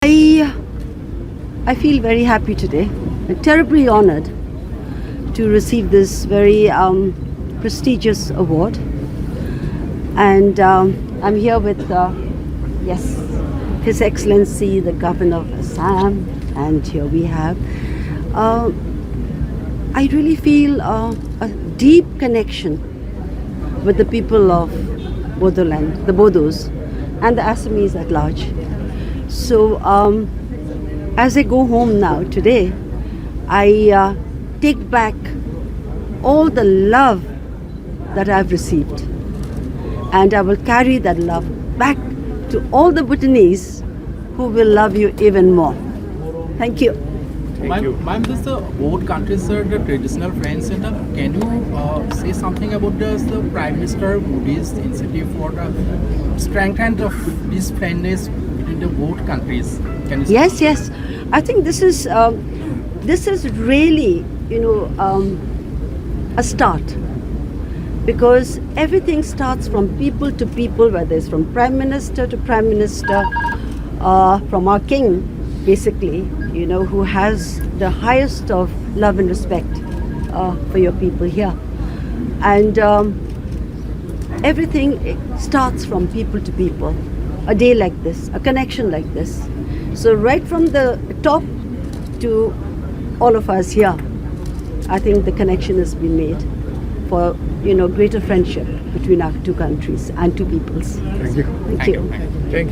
I feel very happy today, terribly honored to receive this very prestigious award. And I'm here with, yes, His Excellency, the Governor of Assam, and here we have. I really feel a deep connection with the people of Bodoland, the Bodos, and the Assamese at large. So, as I go home now today, I take back all the love that I've received, and I will carry that love back to all the Bhutanese who will love you even more. Thank you. Ma'am, this both countries are the traditional friends center. Can you say something about the Prime Minister Modi's initiative for the strengthening of this friendliness between the both countries? Can you say Yes. I think this is really, a start, because everything starts from people to people, whether it's from Prime Minister to Prime Minister, from our King, basically, who has the highest of love and respect for your people here. And everything starts from people to people. A day like this, a connection like this. So right from the top to all of us here, I think the connection has been made for, greater friendship between our two countries and two peoples. Thank you. Thank you. Thank you.